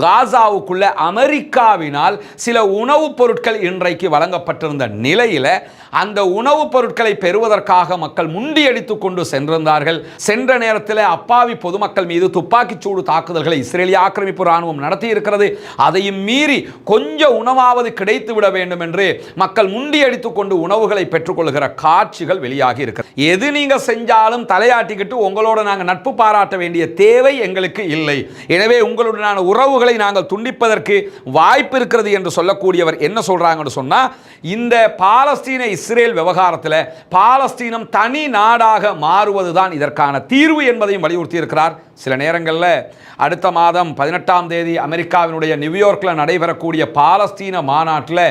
காசாவுக்குள்ள அமெரிக்காவினால் சில உணவுப் பொருட்கள் இன்றைக்கு வழங்கப்பட்டிருந்த நிலையில் அந்த உணவுப் பொருட்களை பெறுவதற்காக மக்கள் முண்டியடித்துக் கொண்டு சென்றிருந்தார்கள். சென்ற நேரத்தில் அப்பாவி பொதுமக்கள் மீது துப்பாக்கிச் சூடு தாக்குதல்களை இஸ்ரேலிய ஆக்கிரமிப்பு ராணுவம் நடத்தி இருக்கிறது. அதையும் மீறி கொஞ்சம் உணவாவது கிடைத்து விட வேண்டும் என்று மக்கள் முண்டியடித்துக் கொண்டு உணவுகளை பெற்றுக்கொள்கிற காட்சிகள் வெளியாகி இருக்கிறது. எது நீங்க செஞ்சாலும் தலையாட்டிக்கிட்டு உங்களோட நாங்கள் நட்பு பாராட்ட வேண்டிய தேவை எங்களுக்கு இல்லை, எனவே உங்களுடனான உறவுகளை நாங்கள் துண்டிப்பதற்கு வாய்ப்பு இருக்கிறது என்று சொல்லக்கூடியவர் என்ன சொல்றாங்கன்னு சொன்னா, இந்த பாலஸ்தீன இஸ்ரேல் விவகாரத்தில் பாலஸ்தீனம் தனி நாடாக மாறுவதுதான் இதற்கான தீர்வு என்பதையும் வலியுறுத்தி இருக்கிறார். சில நேரங்களில் அடுத்த மாதம் 18ஆம் தேதி அமெரிக்காவினுடைய நியூயார்க்கில் நடைபெறக்கூடிய பாலஸ்தீன மாநாட்டில்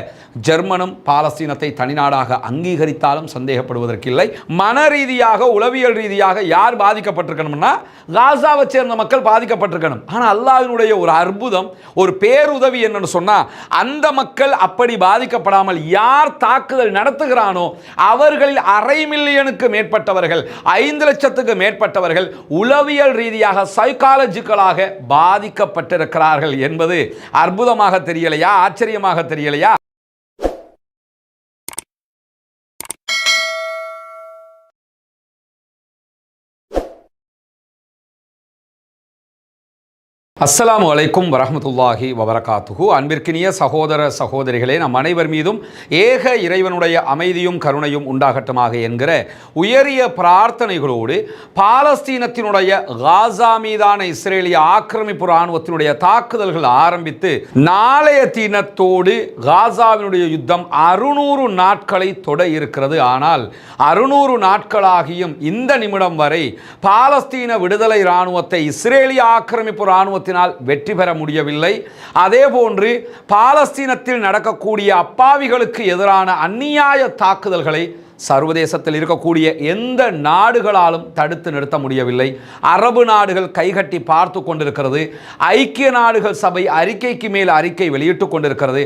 ஜெர்மனும் பாலஸ்தீனத்தை தனிநாடாக அங்கீகரித்தாலும் சந்தேகப்படுவதற்கில்லை. மன ரீதியாக உளவியல் ரீதியாக யார் பாதிக்கப்பட்டிருக்கணும்னா காசாவை சேர்ந்த மக்கள் பாதிக்கப்பட்டிருக்கணும். ஆனால் அல்லாஹ்வினுடைய ஒரு அற்புதம், ஒரு பேருதவி என்னன்னு சொன்னா, அந்த மக்கள் அப்படி பாதிக்கப்படாமல் யார் தாக்குதல் நடத்துகிறானோ அவர்களில் 500 மில்லியனுக்கு மேற்பட்டவர்கள், 5 லட்சத்துக்கு மேற்பட்டவர்கள் உளவியல் ரீதியாக சைக்காலஜிக்கலாக பாதிக்கப்பட்டிருக்கிறார்கள் என்பது அற்புதமாக தெரியலையா? ஆச்சரியமாக தெரியலையா? அஸ்ஸலாமு அலைக்கும் வரஹ்மத்துல்லாஹி வபரகாத்துஹு. அன்பிற்கினிய சகோதர சகோதரிகளே, நம் அனைவர் மீதும் ஏக இறைவனுடைய அமைதியும் கருணையும் உண்டாகட்டுமாக என்கிற உயரிய பிரார்த்தனைகளோடு பாலஸ்தீனத்தினுடைய காசா மீதான இஸ்ரேலிய ஆக்கிரமிப்பு இராணுவத்தினுடைய தாக்குதல்கள் ஆரம்பித்து நாளைய தினத்தோடு காசாவினுடைய யுத்தம் 600 நாட்களை தொட இருக்கிறது. ஆனால் 600 நாட்களாகியும் இந்த நிமிடம் வரை பாலஸ்தீன விடுதலை இராணுவத்தை இஸ்ரேலிய ஆக்கிரமிப்பு இராணுவ வெற்றி பெற முடியவில்லை. அதே போன்று பாலஸ்தீனத்தில் நடக்கக்கூடிய அப்பாவிகளுக்கு எதிரான அந்நியாய தாக்குதல்களை சர்வதேசத்தில் இருக்கக்கூடிய எந்த நாடுகளாலும் தடுத்து நிறுத்த முடியவில்லை. அரபு நாடுகள் கைகட்டி பார்த்து கொண்டிருக்கிறது. ஐக்கிய நாடுகள் சபை அறிக்கைக்கு மேல் அறிக்கை வெளியிட்டுக் கொண்டிருக்கிறது.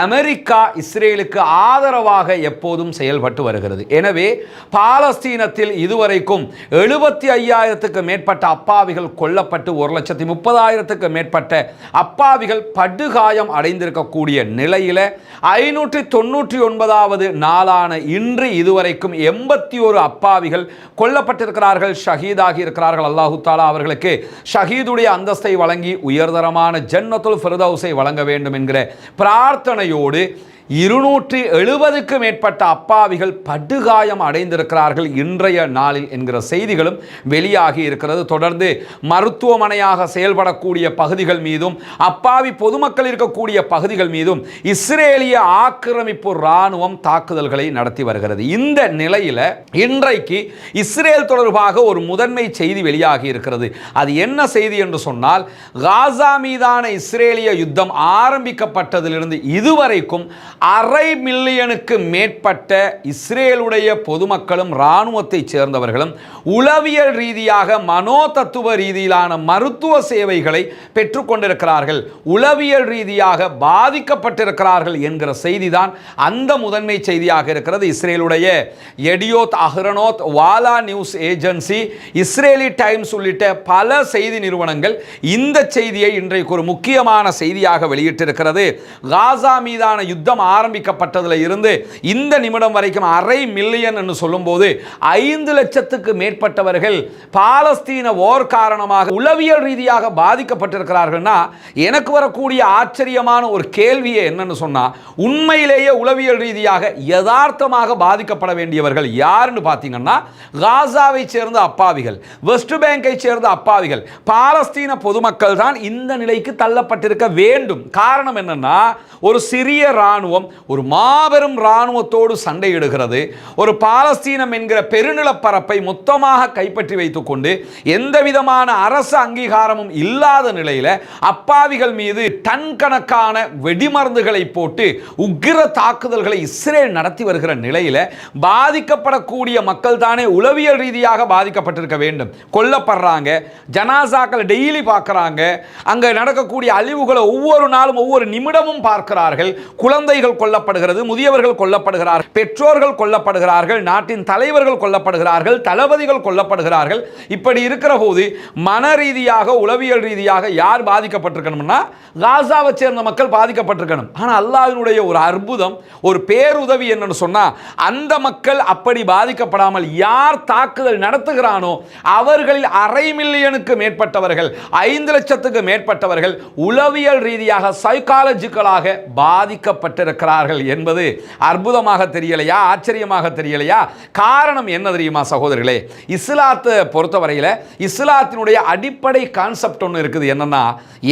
அமெரிக்கா இஸ்ரேலுக்கு ஆதரவாக எப்போதும் செயல்பட்டு வருகிறது. எனவே பாலஸ்தீனத்தில் இதுவரைக்கும் 75,000க்கு மேற்பட்ட அப்பாவிகள் கொல்லப்பட்டு 1,30,000க்கு மேற்பட்ட அப்பாவிகள் படுகாயம் அடைந்திருக்கக்கூடிய நிலையில் 599வது நாளான இன்று இதுவரைக்கும் 81 அப்பாவிகள் கொல்லப்பட்டிருக்கிறார்கள், ஷஹீதாகி இருக்கிறார்கள். அல்லாஹு தாலா அவர்களுக்கு ஷஹீதுடைய அந்தஸ்தை வழங்கி உயர்தரமான ஜன்னத்துல் ஃபிர்தௌஸை வழங்க வேண்டும் என்கிற பிரார்த்தனையோடு 270க்கு மேற்பட்ட அப்பாவிகள் படுகாயம் அடைந்திருக்கிறார்கள் இன்றைய நாளில் என்கிற செய்திகளும் வெளியாகி இருக்கிறது. தொடர்ந்து மருத்துவமனையாக செயல்படக்கூடிய பகுதிகள் மீதும் அப்பாவி பொதுமக்கள் இருக்கக்கூடிய பகுதிகள் மீதும் இஸ்ரேலிய ஆக்கிரமிப்பு இராணுவம் தாக்குதல்களை நடத்தி வருகிறது. இந்த நிலையில் இன்றைக்கு இஸ்ரேல் தொடர்பாக ஒரு முதன்மை செய்தி வெளியாகி இருக்கிறது. அது என்ன செய்தி என்று சொன்னால், காசா மீதான இஸ்ரேலிய யுத்தம் ஆரம்பிக்கப்பட்டதிலிருந்து இதுவரைக்கும் 500 மில்லியனுக்கு மேற்பட்ட இஸ்ரேலுடைய பொதுமக்களும் இராணுவத்தை சேர்ந்தவர்களும் உளவியல் ரீதியாக மனோதத்துவ ரீதியிலான மருத்துவ சேவைகளை பெற்றுக்கொண்டிருக்கிறார்கள், உளவியல் ரீதியாக பாதிக்கப்பட்டிருக்கிறார்கள் என்கிற செய்திதான் அந்த முதன்மை செய்தியாக இருக்கிறது. இஸ்ரேலுடைய எடியோத் அஹ்ரோனோத், வாலா நியூஸ் ஏஜென்சி, இஸ்ரேலி டைம்ஸ் உள்ளிட்ட பல செய்தி நிறுவனங்கள் இந்த செய்தியை இன்றைக்கு ஒரு முக்கியமான செய்தியாக வெளியிட்டிருக்கிறது. காசா மீதான யுத்தம் ஆரம்பிக்கப்பட்டதில் இருந்து இந்த நிமிடம் வரைக்கும் 500 மில்லியன் என்று சொல்லும்போது 5 லட்சத்துக்கு மேற்பட்டவர்கள் பாலஸ்தீன போர் காரணமாக உளவியல் ரீதியாக பாதிக்கப்பட்டிருக்கிறார்கள்னா, எனக்கு வரக்கூடிய ஆச்சரியமான ஒரு கேள்வியே என்னன்னு சொன்னா, உண்மையிலேயே உளவியல் ரீதியாக யதார்த்தமாக பாதிக்கப்பட வேண்டியவர்கள் யாருன்னு பார்த்தீங்கன்னா, காசாவை சேர்ந்த அப்பாவிகள், வெஸ்ட் பேங்கை சேர்ந்த அப்பாவிகள், பாலஸ்தீன பொதுமக்கள் தான் இந்த நிலைக்கு தள்ளப்பட்டிருக்க வேண்டும். காரணம் என்னன்னா, ஒரு சிறிய இராணுவம் ஒரு மாபெரும் இராணுவத்தோடு சண்டையிடுகிறது. ஒரு பாலஸ்தீனம் என்கிற பெருநிலப்பரப்பை மொத்தமாக கைப்பற்றி வைத்துக் கொண்டு எந்த விதமான அரசு அங்கீகாரமும் இல்லாத நிலையில் அப்பாவிகள் மீது டன் கணக்கான வெடிமருந்துகளை போட்டு உக்கிர தாக்குதல்களை இஸ்ரேல் நடத்தி வருகிற நிலையில் பாதிக்கப்படக்கூடிய மக்கள் தானே உளவியல் ரீதியாக பாதிக்கப்பட்டிருக்க வேண்டும். கொல்லப்படுறாங்க, ஜனாசாக்கள் டெய்லி பார்க்குறாங்க, அங்கே நடக்கக்கூடிய அழிவுகளை ஒவ்வொரு நாளும் ஒவ்வொரு நிமிடமும் பார்க்கிறார்கள். குழந்தைகள் குழந்தைகள் கொல்லப்படுகிறது, முதியவர்கள் கொல்லப்படுகிறார்கள், பெற்றோர்கள் கொல்லப்படுகிறார்கள், நாட்டின் தலைவர்கள் கொல்லப்படுகிறார்கள், தளபதிகள் கொல்லப்படுகிறார்கள். இப்படி இருக்கிற போது மன ரீதியாக உளவியல் ரீதியாக யார் பாதிக்கப்பட்டிருக்கணும்னா காசாவை சேர்ந்த மக்கள் பாதிக்கப்பட்டிருக்கணும். ஆனால் அல்லாஹ்வினுடைய ஒரு அற்புதம், ஒரு பேருதவி என்னன்னு சொன்னா, அந்த மக்கள் அப்படி பாதிக்கப்படாமல் யார் தாக்குதல் நடத்துகிறானோ அவர்களில் 1/2 மில்லியனுக்கு மேற்பட்டவர்கள், 5 லட்சத்துக்கு மேற்பட்டவர்கள் உளவியல் ரீதியாக சைக்காலஜிக்கலாக பாதிக்கப்பட்டிருக்கிறார்கள் என்பது அற்புதமாக தெரியலையா? ஆச்சரியமாக தெரியலையா? காரணம் என்ன தெரியுமா சகோதரர்களே? இஸ்லாத்தை பொறுத்தவரையில் இஸ்லாத்தினுடைய அடிப்படை கான்செப்ட் ஒன்று இருக்குது. என்னன்னா,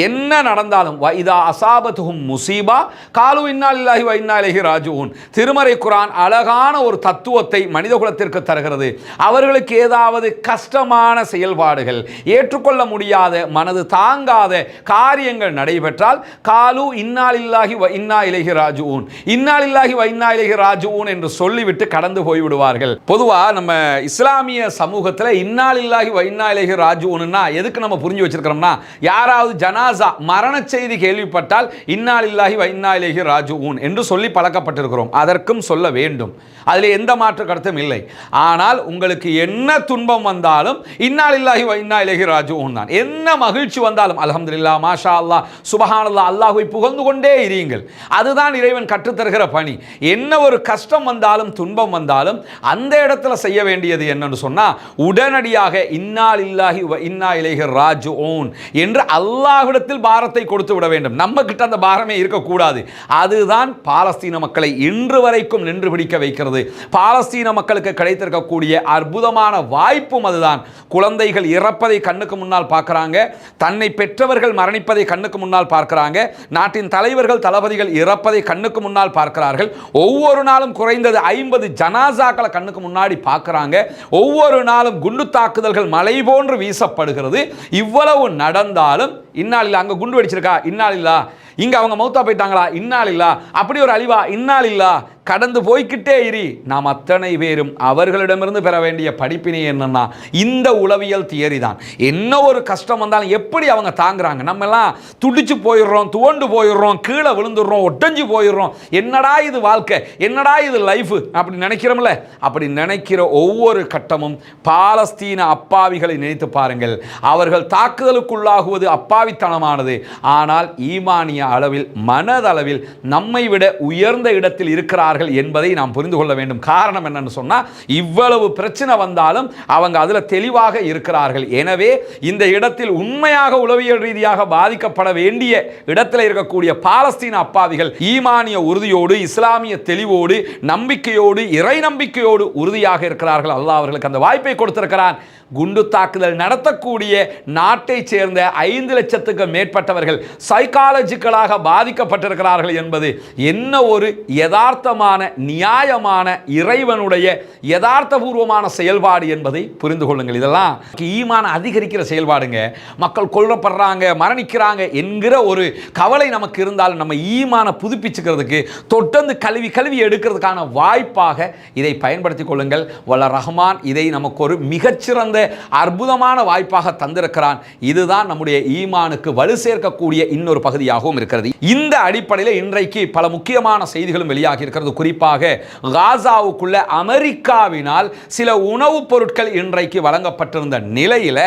என்ன நடந்தாலும் வைதா அசாபத்துஹும் முசீபா காலு இன்னா லில்லாஹி வ இன்னா இலைஹி ராஜிஊன். திருமறை குர்ஆன் அழகான ஒரு தத்துவத்தை மனிதகுலத்திற்கு தருகிறது. அவர்களுக்கு ஏதாவது கஷ்டமான செயல்பாடுகள், ஏற்றுக்கொள்ள முடியாத, மனது தாங்காத காரியங்கள் நடைபெற்றால் காலு இன்னா லில்லாஹி வ இன்னா இலைஹி ராஜிஊன், இன்னா லில்லாஹி வ இன்னா இலைஹி ராஜிஊன் என்று சொல்லிவிட்டு கடந்து போய்விடுவார்கள். பொதுவா நம்ம இஸ்லாமிய சமூகத்தில் இன்னா லில்லாஹி வ இன்னா இலைஹி ராஜிஊன்னா எதுக்கு நம்ம புரிஞ்சு வச்சிருக்கிறோம்னா, யாராவது ஜனாசா மரண செய்தி கேள்விப்பட்டால் இன்னா லில்லாஹி வ இன்னா இலைஹி ராஜிஊன் என்று சொல்லி பழக்கப்பட்டிருக்கிறோம். அதற்கும் சொல்ல வேண்டும், அதில் எந்த மாற்று கருத்தும் இல்லை. ஆனால் உங்களுக்கு என்ன துன்பம் வந்தாலும் இன்னா லில்லாஹி வ இன்னா இலைஹி ராஜிஊன் தான். என்ன மகிழ்ச்சி வந்தாலும் அல்ஹம்துலில்லாஹ், மாஷா அல்லாஹ், சுப்ஹானல்லாஹ், அல்லாஹ்வை புகழ்ந்து கொண்டே இருங்கள். அதுதான் இறைவன் கற்றுத்தருகிற பணி. என்ன ஒரு கஷ்டம் வந்தாலும் துன்பம் வந்தாலும் அந்த இடத்துல செய்ய வேண்டியது என்னன்னு சொன்னா, உடனடியாக இன்னா லில்லாஹி வ இன்னா இலைஹி ராஜிஊன் என்று அல்லாஹ்விடத்தில் பாரத்தை கொடுத்து விட வேண்டும். நம்ம கிட்ட அந்த பாரமே இருக்கக்கூடாது. அதுதான் பாலஸ்தீன மக்களை இன்று வரைக்கும் நின்று பிடிக்க வைக்கிறது. பாலஸ்தீன மக்களுக்கு கிடைத்திருக்கக்கூடிய அற்புதமான வாய்ப்பும் அதுதான். குழந்தைகள் இறப்பதை கண்ணுக்கு முன்னால் பார்க்கிறாங்க, தன்னை பெற்றவர்கள் மரணிப்பதை கண்ணுக்கு முன்னால் பார்க்கிறாங்க, நாட்டின் தலைவர்கள் தளபதிகள் இறப்பதை கண்ணுக்கு முன்னால் பார்க்கிறார்கள். ஒவ்வொரு நாளும் குறைந்தது 50 ஜனாசாக்களை கண்ணுக்கு முன்னாடி பார்க்கிறாங்க. ஒவ்வொரு நாளும் குண்டு தாக்குதல்கள் மலை போன்று வீசப்படுகிறது. இவ்வளவு நடந்தாலும் இன்னாலில்லா, அங்க குண்டு வெடிச்சிருக்கா இன்னாலில்லா, இங்க அவங்க மௌத்தா போயிட்டாங்களா இன்னாலில்லா, அப்படி ஒரு அழிவா இன்னாலில்லா, கடந்து போய்கிட்டே இரு. நாம் அத்தனை பேரும் அவர்களிடமிருந்து பெற வேண்டிய படிப்பினை என்னன்னா, இந்த உளவியல் தியரி தான். என்ன ஒரு கஷ்டம் வந்தாலும் எப்படி அவங்க தாங்குறாங்க. நம்ம எல்லாம் துடிச்சு போயிடுறோம், துவண்டு போயிடுறோம், கீழே விழுந்துடுறோம், ஒட்டஞ்சு போயிடுறோம். என்னடா இது வாழ்க்கை, என்னடா இது லைஃப் அப்படி நினைக்கிறோம்ல. அப்படி நினைக்கிற ஒவ்வொரு கட்டமும் பாலஸ்தீன அப்பாவிகளை நினைத்து பாருங்கள். அவர்கள் தாக்குதலுக்குள்ளாகுவது அப்பாவித்தனமானது. ஆனால் ஈமானிய அளவில், மனதளவில் நம்மை விட உயர்ந்த இடத்தில் இருக்கிறார்கள் என்பதை நாம் புரிந்து கொள்ள வேண்டும். காரணம் என்னன்னு சொன்னா, இவ்வளவு பிரச்சனை வந்தாலும் அவங்க அதுல தெளிவாக இருக்கிறார்கள். எனவே இந்த இடத்தில் உண்மையாக உளவியல் ரீதியாக பாதிக்கப்பட வேண்டிய இடத்தில் இருக்கக்கூடிய பாலஸ்தீன அப்பாவிகள் ஈமானிய உறுதியோடு, இஸ்லாமிய தெளிவோடு, நம்பிக்கையோடு, இறை நம்பிக்கையோடு உறுதியாக இருக்கிறார்கள். அல்லாஹ் அவர்களுக்கு அந்த வாய்ப்பை கொடுத்திருக்கிறான். குண்டு தாக்குதல் நடத்தக்கூடிய நாட்டை சேர்ந்த 5 லட்சத்துக்கு மேற்பட்டவர்கள் சைக்காலஜிக்கலாக பாதிக்கப்பட்டிருக்கிறார்கள் என்பது என்ன ஒரு யதார்த்தமான, நியாயமான, இறைவனுடைய யதார்த்தபூர்வமான செயல்பாடு என்பதை புரிந்து கொள்ளுங்கள். இதெல்லாம் ஈமான் அதிகரிக்கிற செயல்பாடுங்க. மக்கள் கொல்லப்படுறாங்க, மரணிக்கிறாங்க என்கிற ஒரு கவலை நமக்கு இருந்தாலும் நம்ம ஈமானை புதுப்பிச்சுக்கிறதுக்கு, தொட்டந்து கல்வி எடுக்கிறதுக்கான வாய்ப்பாக இதை பயன்படுத்திக் கொள்ளுங்கள். வல்ல ரஹ்மான் இதை நமக்கு ஒரு மிகச்சிறந்த அற்புதமான வாய்ப்பாக தந்திருக்கிறான். இதுதான் நம்முடைய ஈமானுக்கு வலு சேர்க்கக்கூடிய இன்னொரு பகுதியாகவும் இருக்கிறது. இந்த அடிப்படையில் இன்றைக்கு பல முக்கியமான செய்திகளும் வெளியாகி இருக்கிறது. குறிப்பாக காசாவுக்குள்ள அமெரிக்காவினால் சில உணவுப் பொருட்கள் இன்றைக்கு வழங்கப்பட்டிருந்த நிலையில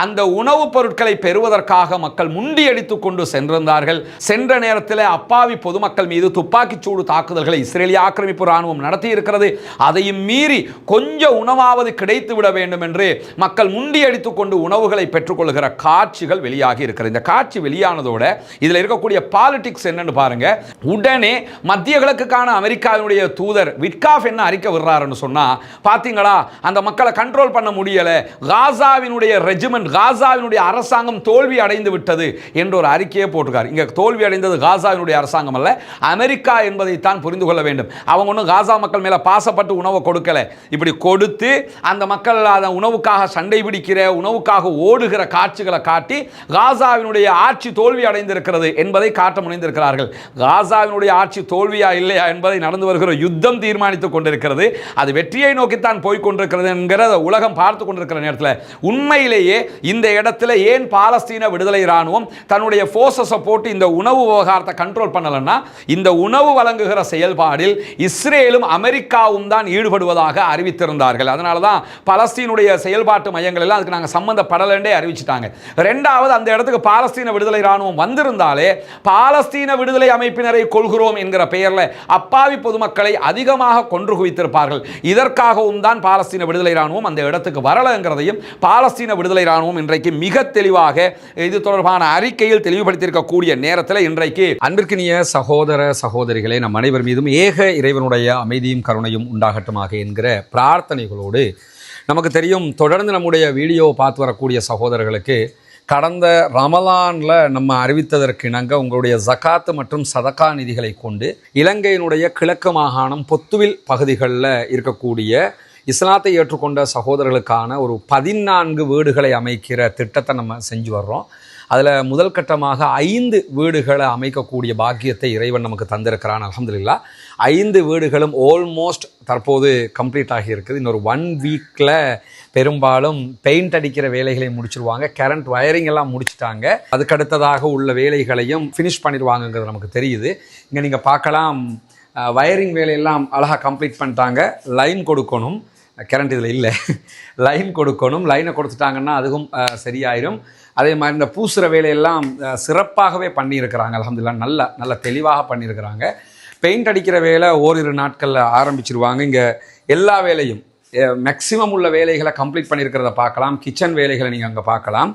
அந்த உணவுப் பொருட்களை பெறுவதற்காக மக்கள் முண்டியடித்துக் கொண்டு சென்றிருந்தார்கள். சென்ற நேரத்தில் அப்பாவி பொதுமக்கள் மீது துப்பாக்கிச் சூடு தாக்குதல்களை இஸ்ரேலிய ஆக்கிரமிப்பு ராணுவம் நடத்தி இருக்கிறது. அதையும் மீறி கொஞ்சம் உணவாவது கிடைத்து விட வேண்டும் என்று மக்கள் முண்டியடித்துக் கொண்டு உணவுகளை பெற்றுக்கொள்கிற காட்சிகள் வெளியாகி இருக்கிறது. இந்த காட்சி வெளியானதோட இதில் இருக்கக்கூடிய பாலிடிக்ஸ் என்னன்னு பாருங்க. உடனே மத்திய கிழக்குக்கான அமெரிக்காவினுடைய தூதர் விட்காஃப் என்ன அறிக்கை விடுறாருன்னு சொன்னா, பாத்தீங்களா அந்த மக்களை கண்ட்ரோல் பண்ண முடியல, காசாவினுடைய ரெஜிமெண்ட், காசாவினுடைய அரசாங்கம் தோல்வி அடைந்து விட்டது என்று ஒரு அறிக்கையை போட்டிருக்காரு. இங்க தோல்வி அடைந்தது காசாவினுடைய அரசாங்கம் அல்ல, அமெரிக்கா என்பதை தான் புரிந்து கொள்ள வேண்டும். அவங்க ஒன்றும் காசா மக்கள் மேல பாசப்பட்டு உணவை கொடுக்கல. இப்படி கொடுத்து அந்த மக்கள் அந்த உணவுக்காக சண்டை பிடிக்கிற, உணவுக்காக ஓடுகிற காட்சிகளை காட்டி காசாவினுடைய ஆட்சி தோல்வி அடைந்திருக்கிறது என்பதை காட்ட முனைந்திருக்கிறார்கள். காசாவினுடைய ஆட்சி தோல்வியா இல்லையா என்பதை நடந்து வருகிற யுத்தம் தீர்மானித்துக் கொண்டிருக்கிறது. அது வெற்றியை நோக்கித்தான் போய்கொண்டிருக்கிறது என்கிற உலகம் பார்த்து கொண்டிருக்கிற நேரத்தில் உண்மையிலேயே இந்த இடத்துல ஏன் பாலஸ்தீன விடுதலை இராணுவம் தன்னுடைய போர்சஸை போட்டு இந்த உணவு விவகாரத்தை கண்ட்ரோல் பண்ணலன்னா, இந்த உணவு வழங்குகிற செயல்பாடில் இஸ்ரேலும் அமெரிக்காவும் தான் ஈடுபடுவதாக அறிவித்திருந்தார்கள். அதனால தான் பலஸ்தீனுடைய செயல்பாட்டு மையங்கள் எல்லாம் அதுக்கு நாங்கள் சம்பந்தப்படலண்டே அறிவிச்சிட்டாங்க. ரெண்டாவது, அந்த இடத்துக்கு பாலஸ்தீன விடுதலை இராணுவம் வந்திருந்தாலே பாலஸ்தீன விடுதலை அமைப்பினரை கொள்கிறோம் என்கிற பெயரில் அப்பாவி பொதுமக்களை அதிகமாக கொன்று குவித்திருப்பார்கள். இதற்காகவும் தான் பாலஸ்தீன விடுதலை இராணுவம் அந்த இடத்துக்கு வரலங்கிறதையும் பாலஸ்தீன விடுதலை இராணுவம் இன்றைக்கு மிக தெளிவாக இது தொடர்பான அறிக்கையில் தெளிவுபடுத்தியிருக்கக்கூடிய நேரத்தில் இன்றைக்கு அன்பிற்கினிய சகோதர சகோதரிகளே, நம் அனைவர் மீதும் ஏக இறைவனுடைய அமைதியும் கருணையும் உண்டாகட்டுமாக என்கிற பிரார்த்தனைகளோடு, நமக்கு தெரியும் தொடர்ந்து நம்முடைய வீடியோ பார்த்து வரக்கூடிய சகோதரர்களுக்கு கடந்த ரமலானில் நம்ம அறிவித்ததற்கு இணங்க உங்களுடைய ஜகாத்து மற்றும் சதகா நிதிகளை கொண்டு இலங்கையினுடைய கிழக்கு மாகாணம் பொத்துவில் பகுதிகளில் இருக்கக்கூடிய இஸ்லாத்தை ஏற்றுக்கொண்ட சகோதரர்களுக்கான ஒரு 14 வீடுகளை அமைக்கிற திட்டத்தை நம்ம செஞ்சு வர்றோம். அதில் முதல் கட்டமாக 5 வீடுகளை அமைக்கக்கூடிய பாக்கியத்தை இறைவன் நமக்கு தந்திருக்கிறான். அல்ஹம்துலில்லாஹ். 5 வீடுகளும் ஆல்மோஸ்ட் தற்போது கம்ப்ளீட் ஆகி இருக்குது. இன்னொரு 1 வீக்கில் பெரும்பாலும் பெயிண்ட் அடிக்கிற வேலைகளை முடிச்சிருவாங்க. கரண்ட் வயரிங் எல்லாம் முடிச்சிட்டாங்க. அதுக்கடுத்ததாக உள்ள வேலைகளையும் ஃபினிஷ் பண்ணிடுவாங்கங்கிறது நமக்கு தெரியுது. இங்கே நீங்கள் பார்க்கலாம், வயரிங் வேலையெல்லாம் அழகாக கம்ப்ளீட் பண்ணிட்டாங்க. லைன் கொடுக்கணும், கரண்ட் இதில் இல்லை, லைன் கொடுக்கணும். லைனை கொடுத்துட்டாங்கன்னா அதுவும் சரியாயிரும். அதே மாதிரி இந்த பூசுகிற வேலையெல்லாம் சிறப்பாகவே பண்ணியிருக்கிறாங்க. அல்ஹம்துலில்லாஹ் நல்ல தெளிவாக பண்ணியிருக்கிறாங்க. பெயிண்ட் அடிக்கிற வேலை ஓரிரு நாட்களில் ஆரம்பிச்சிருவாங்க. இங்கே எல்லா வேலையும் மேக்ஸிமம் உள்ள வேலைகளை கம்ப்ளீட் பண்ணியிருக்கிறத பார்க்கலாம். கிச்சன் வேலைகளை நீங்கள் அங்கே பார்க்கலாம்.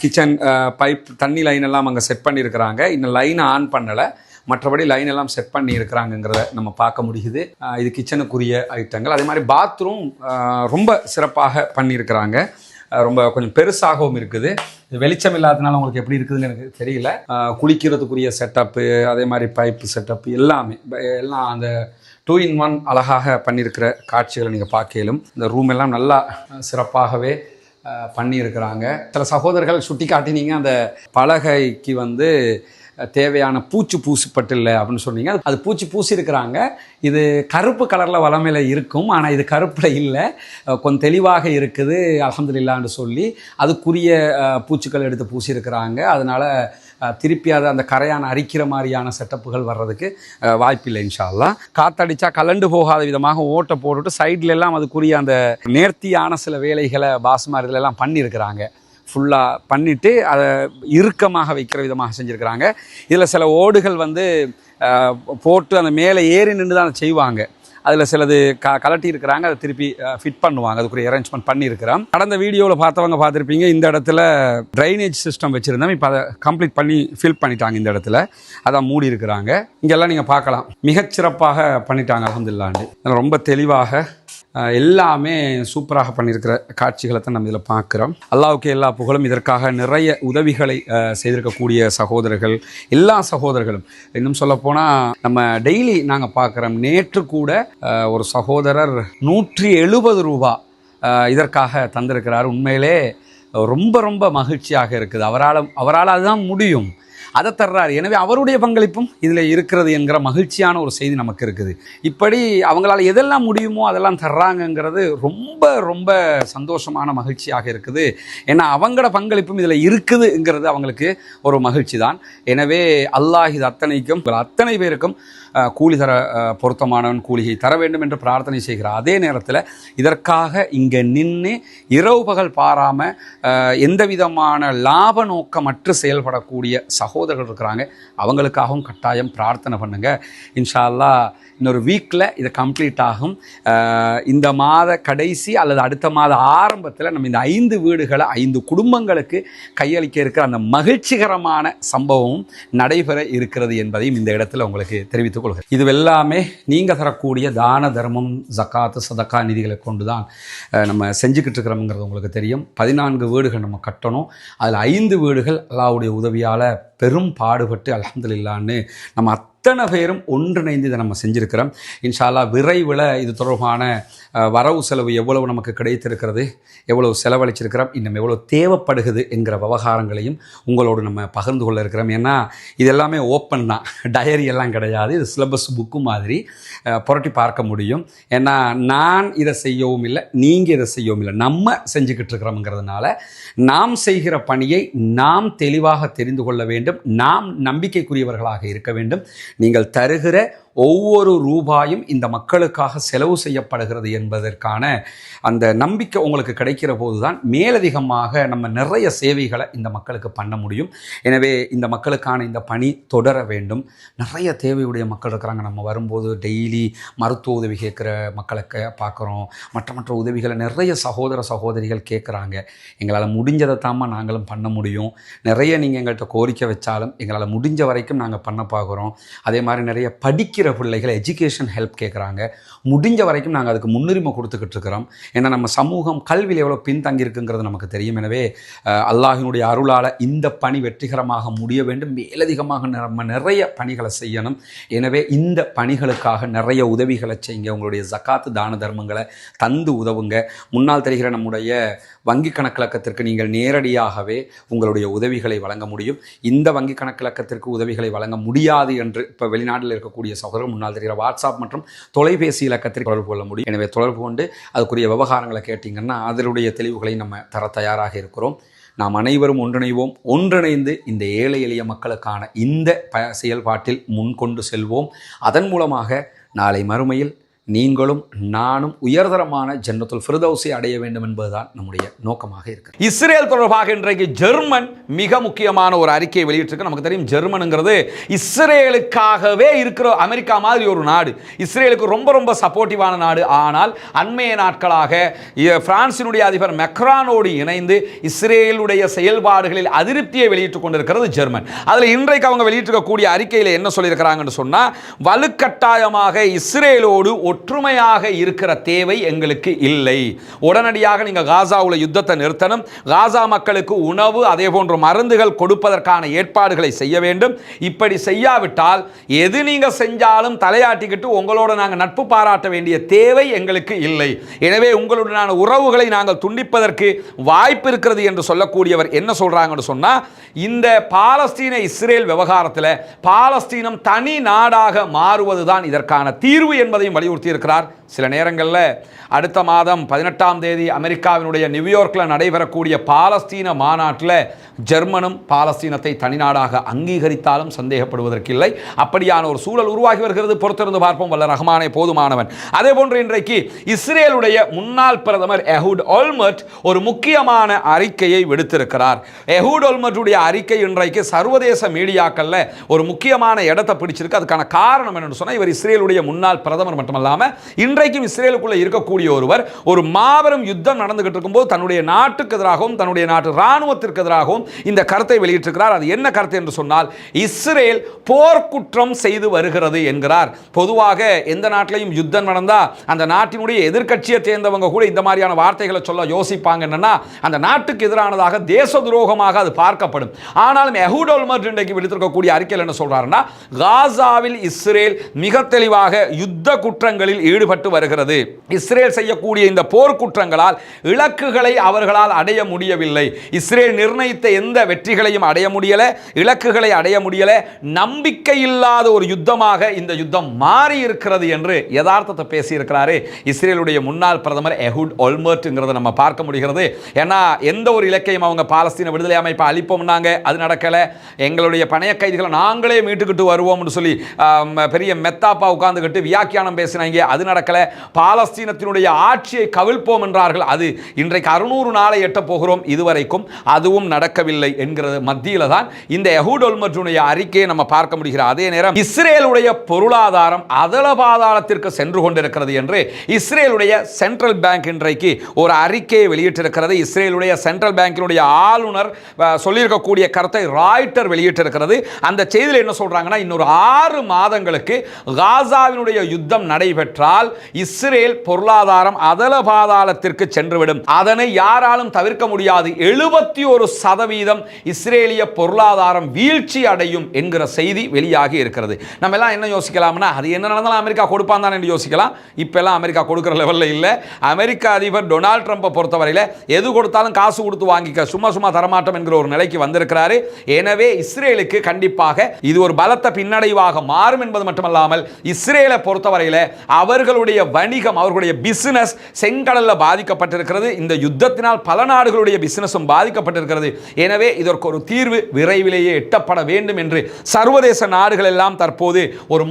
கிச்சன் பைப் தண்ணி லைன் எல்லாம் அங்கே செட் பண்ணியிருக்கிறாங்க. இன்னும் லைனை ஆன் பண்ணலை, மற்றபடி லைன் எல்லாம் செட் பண்ணி இருக்கிறாங்கிறத நம்ம பார்க்க முடியுது. இது கிச்சனுக்குரிய ஐட்டங்கள். அதே மாதிரி பாத்ரூம் ரொம்ப சிறப்பாக பண்ணியிருக்கிறாங்க. ரொம்ப கொஞ்சம் பெருசாகவும் இருக்குது. வெளிச்சம் இல்லாததுனால உங்களுக்கு எப்படி இருக்குதுன்னு எனக்கு தெரியல. குளிக்கிறதுக்குரிய செட்டப்பு, அதே மாதிரி பைப்பு செட்டப்பு எல்லாம் அந்த 2-in-1 அழகாக பண்ணியிருக்கிற காட்சிகளை நீங்கள் பார்க்கலும். இந்த ரூம் எல்லாம் நல்லா சிறப்பாகவே பண்ணியிருக்கிறாங்க. சில சகோதரர்கள் சுட்டி காட்டினீங்க, அந்த பலகைக்கு தேவையான பூச்சி பூசிப்பட்டில்லை அப்படின்னு சொன்னீங்க. அது பூச்சி பூசி இருக்கிறாங்க. இது கருப்பு கலரில் வளமையில் இருக்கும், ஆனால் இது கருப்பில் இல்லை, கொஞ்சம் தெளிவாக இருக்குது அல்ஹம்துலில்லாஹ்னு சொல்லி அதுக்குரிய பூச்சிகள் எடுத்து பூசியிருக்கிறாங்க. அதனால் திருப்பி அதை அந்த கரையான அரிக்கிற மாதிரியான செட்டப்புகள் வர்றதுக்கு வாய்ப்பில்லை இன்ஷா அல்லாஹ். காற்றடிச்சா கலண்டு போகாத விதமாக ஓட்டை போட்டுட்டு சைட்ல எல்லாம் அதுக்குரிய அந்த நேர்த்தியான சில வேலைகளை பாஸ்மா இதிலெல்லாம் பண்ணியிருக்கிறாங்க. ஃபுல்லாக பண்ணிவிட்டு அதை இறுக்கமாக வைக்கிற விதமாக செஞ்சுருக்கிறாங்க. இதில் சில ஓடுகள் போட்டு அந்த மேலே ஏறி நின்று தான் அதை செய்வாங்க. அதில் சிலது கலட்டி இருக்கிறாங்க, அதை திருப்பி ஃபிட் பண்ணுவாங்க. அதுக்குரிய அரேஞ்ச்மெண்ட் பண்ணியிருக்கிறோம். கடந்த வீடியோவில் பார்த்தவங்க பார்த்துருப்பீங்க, இந்த இடத்துல ட்ரைனேஜ் சிஸ்டம் வச்சுருந்தோம். இப்போ அதை கம்ப்ளீட் பண்ணி ஃபில் பண்ணிட்டாங்க. இந்த இடத்துல அதான் மூடி இருக்கிறாங்க. இங்கெல்லாம் நீங்கள் பார்க்கலாம், மிகச்சிறப்பாக பண்ணிட்டாங்க அல்ஹம்துலில்லாஹ். ரொம்ப தெளிவாக எல்லாமே சூப்பராக பண்ணியிருக்கிற காட்சிகளை தான் நம்ம இதில் பார்க்குறோம். அல்லாஹ்வுக்கு எல்லா புகழும். இதற்காக நிறைய உதவிகளை செய்திருக்கக்கூடிய சகோதரர்கள், எல்லா சகோதரர்களும், இன்னும் சொல்லப்போனால் நம்ம டெய்லி நாங்கள் பார்க்குறோம். நேற்று கூட ஒரு சகோதரர் 170 ரூபா இதற்காக தந்திருக்கிறார். உண்மையிலே ரொம்ப ரொம்ப மகிழ்ச்சியாக இருக்குது. அவரால் அதுதான் முடியும், அதை தர்றாரு. எனவே அவருடைய பங்களிப்பும் இதில் இருக்கிறது என்கிற மகிழ்ச்சியான ஒரு செய்தி நமக்கு இருக்குது. இப்படி அவங்களால் எதெல்லாம் முடியுமோ அதெல்லாம் தர்றாங்கங்கிறது ரொம்ப ரொம்ப சந்தோஷமான மகிழ்ச்சியாக இருக்குது. ஏன்னா அவங்களோட பங்களிப்பும் இதில் இருக்குதுங்கிறது அவங்களுக்கு ஒரு மகிழ்ச்சி தான். எனவே அல்லாஹ் இது அத்தனை பேருக்கும் கூலி தர பொருத்தமானவன், கூலியை தர வேண்டும் என்று பிரார்த்தனை செய்கிறார். அதே நேரத்தில் இதற்காக இங்கே நின்று இரவு பகல் பாராமல் எந்த விதமான லாப நோக்கமற்று செயல்படக்கூடிய சகோதரர்கள் இருக்கிறாங்க. அவங்களுக்காகவும் கட்டாயம் பிரார்த்தனை பண்ணுங்கள். இன்ஷா அல்லாஹ் இன்னொரு வீக்கில் இது கம்ப்ளீட் ஆகும். இந்த மாத கடைசி அல்லது அடுத்த மாத ஆரம்பத்தில் நம்ம இந்த 5 வீடுகளை 5 குடும்பங்களுக்கு கையளிக்க இருக்கிற அந்த மகிழ்ச்சிகரமான சம்பவமும் நடைபெற இருக்கிறது என்பதையும் இந்த இடத்துல உங்களுக்கு தெரிவித்துக் கொள்கிறேன். இது எல்லாமே நீங்கள் தரக்கூடிய தான தர்மம், ஜகாத்து, சதக்கா நிதிகளை கொண்டு தான் நம்ம செஞ்சுக்கிட்டு இருக்கிறோம்ங்கிறது உங்களுக்கு தெரியும். 14 வீடுகள் நம்ம கட்டணும். அதில் 5 வீடுகள் அல்லாஹ்வுடைய உதவியால் பெரும் பாடுபட்டு அல்ஹம்துலில்லாஹ்னு நம்ம அத்தனை பேரும் ஒன்றிணைந்து இதை நம்ம செஞ்சுருக்கிறோம். இன்ஷா அல்லாஹ் விரைவில் இது தொடர்பான வரவு செலவு எவ்வளவு நமக்கு கிடைத்திருக்கிறது, எவ்வளவு செலவழிச்சிருக்கிறோம், இன்னும் எவ்வளோ தேவைப்படுகிறது என்கிற விவகாரங்களையும் உங்களோடு நம்ம பகிர்ந்து கொள்ள இருக்கிறோம். ஏன்னா இது எல்லாமே ஓப்பன் தான், டயரி எல்லாம் கிடையாது. இது சிலபஸ் புக்கு மாதிரி புரட்டி பார்க்க முடியும். ஏன்னா நான் இதை செய்யவும் இல்லை, நீங்கள் இதை செய்யவும் இல்லை, நம்ம செஞ்சுக்கிட்டு இருக்கிறோம்ங்கிறதுனால நாம் செய்கிற பணியை நாம் தெளிவாக தெரிந்து கொள்ள வேண்டும். நாம் நம்பிக்கைக்குரியவர்களாக இருக்க வேண்டும். நீங்கள் தருகிற ஒவ்வொரு ரூபாயும் இந்த மக்களுக்காக செலவு செய்யப்படுகிறது என்பதற்கான அந்த நம்பிக்கை உங்களுக்கு கிடைக்கிற போது தான் மேலதிகமாக நம்ம நிறைய சேவைகளை இந்த மக்களுக்கு பண்ண முடியும். எனவே இந்த மக்களுக்கான இந்த பணி தொடர வேண்டும். நிறைய தேவையுடைய மக்கள் இருக்கிறாங்க. நம்ம வரும்போது டெய்லி மருத்துவ உதவி கேட்குற மக்களுக்கு பார்க்குறோம். மற்ற உதவிகளை நிறைய சகோதர சகோதரிகள் கேட்குறாங்க. எங்களால் முடிஞ்சதை தாம்மா நாங்களும் பண்ண முடியும். நிறைய நீங்கள் எங்கள்கிட்ட கோரிக்கை வச்சாலும் எங்களால் முடிஞ்ச வரைக்கும் நாங்கள் பண்ண பார்க்குறோம். அதே மாதிரி நிறைய படிக்கிற பிள்ளைகளை எஜுகேஷன் ஹெல்ப் கேட்குறாங்க. முடிஞ்ச வரைக்கும் நாங்கள் அதுக்கு முன்னுரிமை கொடுத்துக்கிட்டு இருக்கிறோம். ஏன்னா நம்ம சமூகம் கல்வியில் எவ்வளோ பின்தங்கி இருக்குங்கிறது நமக்கு தெரியும். எனவே அல்லாஹினுடைய அருளால் இந்த பணி வெற்றிகரமாக முடிய வேண்டும். மேலதிகமாக நம்ம நிறைய பணிகளை செய்யணும். எனவே இந்த பணிகளுக்காக நிறைய உதவிகளை செய்யுங்க. உங்களுடைய ஜக்காத்து தான தர்மங்களை தந்து உதவுங்க. முன்னால் தெரிகிற நம்முடைய வங்கி கணக்கிலக்கத்திற்கு நீங்கள் நேரடியாகவே உங்களுடைய உதவிகளை வழங்க முடியும். இந்த வங்கி கணக்கிலக்கத்திற்கு உதவிகளை வழங்க முடியாது என்று இப்போ வெளிநாட்டில் இருக்கக்கூடிய சகோதரர் முன்னால் தெரிகிற வாட்ஸ்அப் மற்றும் தொலைபேசி இலக்கத்தில் தொடர்பு கொள்ள முடியும். எனவே தொடர்பு கொண்டு அதுக்குரிய விவகாரங்களை கேட்டிங்கன்னா அதனுடைய தெளிவுகளை நம்ம தர தயாராக இருக்கிறோம். நாம் அனைவரும் ஒன்றிணைவோம். ஒன்றிணைந்து இந்த ஏழை எளிய மக்களுக்கான இந்த செயல்பாட்டில் முன்கொண்டு செல்வோம். அதன் மூலமாக நாளை மறுமையில் நீங்களும் நானும் உயர்தரமான ஜன்னத்துல் ஃபிர்தௌஸை அடைய வேண்டும் என்பதுதான் நம்முடைய நோக்கமாக இருக்கு. இஸ்ரேல் தொடர்பாக இன்றைக்கு ஜெர்மன் மிக முக்கியமான ஒரு அறிக்கையை வெளியிட்டிருக்கு. நமக்கு தெரியும் ஜெர்மனுங்கிறது இஸ்ரேலுக்காகவே இருக்கிற அமெரிக்கா மாதிரி ஒரு நாடு. இஸ்ரேலுக்கு ரொம்ப ரொம்ப சப்போர்ட்டிவான நாடு. ஆனால் அண்மைய நாட்களாக பிரான்சினுடைய அதிபர் மெக்ரானோடு இணைந்து இஸ்ரேலுடைய செயல்பாடுகளில் அதிருப்தியை வெளியிட்டுக் கொண்டிருக்கிறது ஜெர்மன். அதில் இன்றைக்கு அவங்க வெளியிட்டிருக்கக்கூடிய அறிக்கையில் என்ன சொல்லியிருக்கிறாங்கன்னு சொன்னால், வலுக்கட்டாயமாக இஸ்ரேலோடு ஒற்றுமையாக இருக்கிற தேவை எங்களுக்கு இல்லை. உடனடியாக நீங்கள் காசாவுல யுத்தத்தை நிறுத்தணும். காசா மக்களுக்கு உணவு அதே போன்ற மருந்துகள் கொடுப்பதற்கான ஏற்பாடுகளை செய்ய வேண்டும். இப்படி செய்யாவிட்டால் எது நீங்கள் செஞ்சாலும் தலையாட்டிக்கிட்டு உங்களோட நாங்கள் நட்பு பாராட்ட வேண்டிய தேவை எங்களுக்கு இல்லை. எனவே உங்களுடனான உறவுகளை நாங்கள் துண்டிப்பதற்கு வாய்ப்பு இருக்கிறது என்று சொல்லக்கூடியவர் என்ன சொல்றாங்கன்னு சொன்னா, இந்த பாலஸ்தீன இஸ்ரேல் விவகாரத்தில் பாலஸ்தீனம் தனி நாடாக மாறுவதுதான் இதற்கான தீர்வு என்பதையும் வலியுறுத்தி இருக்கிறார். சில நேரங்களில் அடுத்த மாதம் 18ஆம் தேதி அமெரிக்காவினுடைய நியூயார்க்கில் நடைபெறக்கூடிய பாலஸ்தீன மாநாட்டில் ஜெர்மனும் பாலஸ்தீனத்தை தனிநாடாக அங்கீகரித்தாலும் சந்தேகப்படுவதற்கில்லை. அப்படியான ஒரு சூழல் உருவாகி வருகிறது. பொறுத்திருந்து பார்ப்போம். வல்ல ரஹ்மானே போதுமானவன். அதே போன்று இன்றைக்கு இஸ்ரேலுடைய முன்னாள் பிரதமர் எஹூட் ஓல்மர்ட் ஒரு முக்கியமான அறிக்கையை விடுத்திருக்கிறார். எஹூட் ஓல்மர்ட்டுடைய அறிக்கை இன்றைக்கு சர்வதேச மீடியாக்கள்ல ஒரு முக்கியமான இடத்தை பிடிச்சிருக்கு. அதுக்கான காரணம் என்னன்னு சொன்னால், இவர் இஸ்ரேலுடைய முன்னாள் பிரதமர் மட்டுமல்லாமல் இன்றைக்கும் இஸ்ரேலுக்குள்ள இருக்கக்கூடிய ஒருவர். ஒரு மாபெரும் யுத்தம் நடந்துகிட்டு இருக்கும்போது தன்னுடைய நாட்டுக்கு எதிராகவும் தன்னுடைய நாட்டு ராணுவத்திற்கு எதிராகவும் இந்த கருத்தை வெளியிட்டிருக்கிறார். அது என்ன கருத்து என்று சொன்னால், இஸ்ரேல் போர்க்குற்றம் செய்து வருகிறது என்கிறார். பொதுவாக எந்த நாட்டிலையும் யுத்தம் நடந்தா அந்த நாட்டினுடைய எதிர்க்கட்சியை சேர்ந்தவங்க கூட இந்த மாதிரியான வார்த்தைகளை சொல்ல யோசிப்பாங்க. என்னன்னா, அந்த நாட்டுக்கு எதிரானதாக தேச துரோகமாக அது பார்க்கப்படும். ஆனாலும் எஹூட் ஓல்மர்ட் இன்றைக்கு விடுத்திருக்கக்கூடிய அறிக்கையில் என்ன சொல்றாருன்னா, காசாவில் இஸ்ரேல் மிக தெளிவாக யுத்த குற்றங்களில் ஈடுபட்டு வருகிறது. இஸ்ரேல் செய்யக்கூடிய இந்த போர் குற்றங்களால் இலக்குகளை அவர்களால் அடைய முடியவில்லை. இஸ்ரேல் நிர்ணயித்த எந்த வெற்றிகளையும் அடைய முடியல, இலக்குகளை அடைய முடியல. நம்பிக்கை இல்லாத ஒரு யுத்தமாக இந்த யுத்தம் மாறி இருக்கிறது என்று யதார்த்தத்தை பேசியிருக்கிறாரு இஸ்ரேலுடைய முன்னாள் பிரதமர் எஹூட் ஓல்மர்ட்ங்கிறத நம்ம பார்க்க முடிகிறது. ஏன்னா எந்த ஒரு இலக்கையும் அவங்க பாலஸ்தீன விடுதலை அமைப்பை அழிப்போம்னாங்க, அது நடக்கல. எங்களுடைய பணைய கைதிகளை நாங்களே மீட்டுக்கிட்டு வருவோம்னு சொல்லி பெரிய மெத்தாப்பா உட்கார்ந்துக்கிட்டு வியாக்கியானம் பேசினாங்க, அது நடக்கல. பாலஸ்தீனத்தினுடைய ஆட்சியை கவிழ்ப்போம் என்றார்கள், அது இன்றைக்கு 600 நாளை எட்ட போகிறோம், இதுவரைக்கும் அதுவும் நடக்கவில்லை என்கிறது மத்தியில தான் இந்த எஹூட் ஓல்மர்ட்டுடைய அறிக்கையை நம்ம பார்க்க முடிகிறது. அதே நேரம் இஸ்ரேலுடைய பொருளாதாரம் அதல பாதாளத்திற்கு சென்று கொண்டிருக்கிறது என்று இஸ்ரேலுடைய சென்ட்ரல் பேங்க் இன்றைக்கு ஒரு அறிக்கையை வெளியிட்டிருக்கிறது. இஸ்ரேலுடைய சென்ட்ரல் பேங்கினுடைய ஆளுநர் சொல்லியிருக்கக்கூடிய கருத்தை ராய்ட்டர் வெளியிட்டிருக்கிறது. அந்த செய்தியில் என்ன சொல்றாங்கன்னா, இன்னொரு 6 மாதங்களுக்கு காசாவினுடைய யுத்தம் நடைபெற பெற்றால் இஸ்ரேல் பொருளாதாரம் அதல பாதாளத்திற்கு சென்றுவிடும். அதனை யாராலும் தவிர்க்க முடியாது. 71% இஸ்ரேலிய பொருளாதாரம் வீழ்ச்சி அடையும் என்கிற செய்தி வெளியாகி இருக்கிறது. நம்ம எல்லாம் என்ன யோசிக்கலாம்னா, அது என்ன நடந்தாலும் அமெரிக்கா கொடுப்பான் தான் என்று யோசிக்கலாம். இப்பெல்லாம் அமெரிக்கா கொடுக்கிற லெவலில் இல்லை. அமெரிக்க அதிபர் டொனால்ட் ட்ரம்பை பொறுத்தவரையில் எது கொடுத்தாலும் காசு கொடுத்து வாங்கிக்க, சும்மா தரமாட்டம் என்கிற ஒரு நிலைக்கு வந்திருக்கிறாரு. எனவே இஸ்ரேலுக்கு கண்டிப்பாக இது ஒரு பலத்த பின்னடைவாக மாறும் என்பது மட்டுமல்லாமல், இஸ்ரேலை பொறுத்தவரையில் அவர்களுடைய வணிகம், அவர்களுடைய பிசினஸ் செங்கடல்ல பாதிக்கப்பட்டிருக்கிறது. இந்த யுத்தத்தினால் பல நாடுகளுடைய பிசினஸும் பாதிக்கப்பட்டிருக்கிறது. எனவே இதற்கு ஒரு தீர்வு விரைவிலேயே எட்டப்பட வேண்டும் என்று சர்வதேச நாடுகள் எல்லாம் தற்போது ஒரு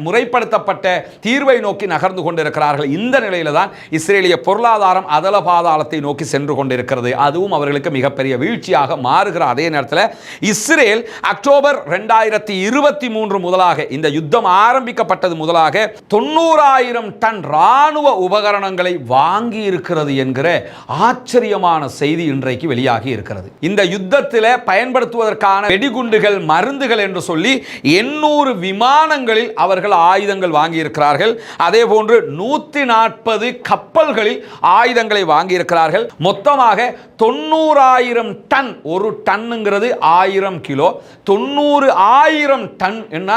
முறைப்படுத்தப்பட்ட தீர்வை நோக்கி நகர்ந்து கொண்டிருக்கிறார்கள். இந்த நிலையில தான் இஸ்ரேலிய பொருளாதாரம் அதல பாதாளத்தை நோக்கி சென்று கொண்டிருக்கிறது. அதுவும் அவர்களுக்கு மிகப்பெரிய வீழ்ச்சியாக மாறுகிற அதே நேரத்தில் இஸ்ரேல் அக்டோபர் 2023 முதலாக, இந்த யுத்தம் ஆரம்பிக்கப்பட்டது முதலாக 90,000 டன் ராணுவ உபகரணங்களை வாங்கி இருக்கிறது என்கிற ஆச்சரியமான செய்தி இன்றைக்கு வெளியாகி இருக்கிறது. இந்த யுத்தத்தில் பயன்படுத்துவதற்கான வெடிகுண்டுகள், மருந்துகள் என்று சொல்லி 800 விமானங்களில் அவர்கள் ஆயுதங்கள் வாங்கி இருக்கிறார்கள். அதே போன்று 140 கப்பல்களில் ஆயுதங்களை வாங்கி இருக்கிறார்கள். மொத்தமாக 90,000 டன். ஒரு டன்னுங்கிறது 1000 கிலோ. 90,000 டன் என்ன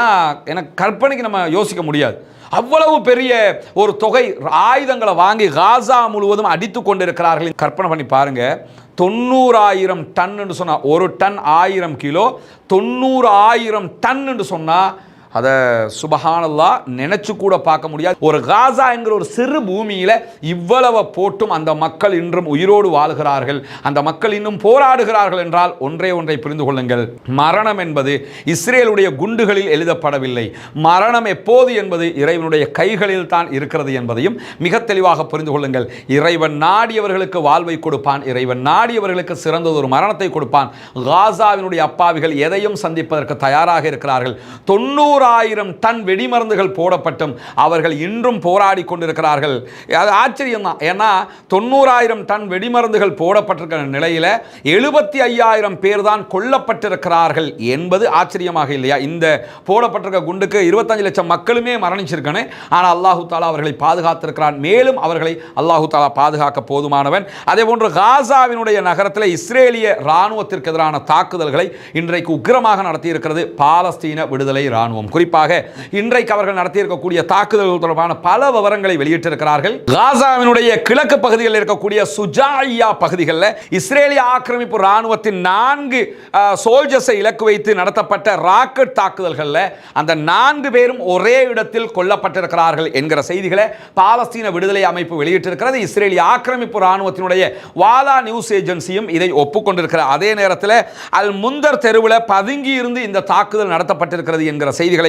எனக்கு கற்பனைக்கு நம்ம யோசிக்க முடியாது. அவ்வளவு பெரிய ஒரு தொகை ஆயுதங்களை வாங்கி காசா முழுவதும் அடித்துக் கொண்டிருக்கிறார்கள். கற்பனை பண்ணி பாருங்க, 90,000 டன் என்று சொன்னா, ஒரு டன் 1000 கிலோ, 90,000 டன் என்று சொன்னா அதை சுபஹானல்லாஹ் நினைச்சு கூட பார்க்க முடியாது. ஒரு காசா என்கிற ஒரு சிறு பூமியில இவ்வளவு போட்டும் அந்த மக்கள் இன்றும் உயிரோடு வாழ்கிறார்கள். அந்த மக்கள் இன்னும் போராடுகிறார்கள் என்றால் ஒன்றை புரிந்து கொள்ளுங்கள். மரணம் என்பது இஸ்ரேலுடைய குண்டுகளில் எழுதப்படவில்லை. மரணம் எப்போது என்பது இறைவனுடைய கைகளில் தான் இருக்கிறது என்பதையும் மிக தெளிவாக புரிந்து கொள்ளுங்கள். இறைவன் நாடியவர்களுக்கு வாழ்வை கொடுப்பான். இறைவன் நாடியவர்களுக்கு சிறந்ததொரு மரணத்தை கொடுப்பான். காசாவினுடைய அப்பாவிகள் எதையும் சந்திப்பதற்கு தயாராக இருக்கிறார்கள். 90,000 டன் வெடிமருந்துகள் போடப்பட்டும் அவர்கள் இன்றும் போராடி கொண்டிருக்கிறார்கள். அது ஆச்சரியம் தான். ஏன்னா 90,000 டன் வெடிமருந்துகள் போடப்பட்டிருக்கிற நிலையில் 75,000 பேர் தான் கொல்லப்பட்டிருக்கிறார்கள் என்பது ஆச்சரியமாக இல்லையா? இந்த போடப்பட்டிருக்க குண்டுக்கு 25 லட்சம் மக்களுமே மரணிச்சிருக்கணும். ஆனால் அல்லாஹு தாலா அவர்களை பாதுகாத்திருக்கிறான். மேலும் அவர்களை அல்லாஹு தாலா பாதுகாக்க போதுமானவன். அதே போன்று காசாவினுடைய நகரத்தில் இஸ்ரேலிய இராணுவத்திற்கு எதிரான தாக்குதல்களை இன்றைக்கு உக்கிரமாக நடத்தியிருக்கிறது பாலஸ்தீன விடுதலை இராணுவம். குறிப்பாக இன்றைக்கு அவர்கள் நடத்தியிருக்கக்கூடிய தாக்குதல்கள் தொடர்பான பல விவரங்களை வெளியிட்டிருக்கிறார்கள். காசாவினுடைய கிழக்கு பகுதிகளில் இருக்கக்கூடிய சுஜாயியா பகுதிகளில் இஸ்ரேலிய ஆக்கிரமிப்பு ராணுவத்தின் 4 சோல்ஜர்ஸை இலக்கு வைத்து நடத்தப்பட்ட ராக்கெட் தாக்குதல்களில் அந்த 4 பேரும் ஒரே இடத்தில் கொல்லப்பட்டிருக்கிறார்கள் என்கிற செய்திகளை பாலஸ்தீன விடுதலை அமைப்பு வெளியிட்டிருக்கிறது. இஸ்ரேலிய ஆக்கிரமிப்பு ராணுவத்தினுடைய வாலா நியூஸ் ஏஜென்சியும் இதை ஒப்புக்கொண்டிருக்கிறார். அதே நேரத்தில் அல் முந்தர் தெருவில் பதுங்கி இருந்து இந்த தாக்குதல் நடத்தப்பட்டிருக்கிறது என்கிற செய்திகளையும்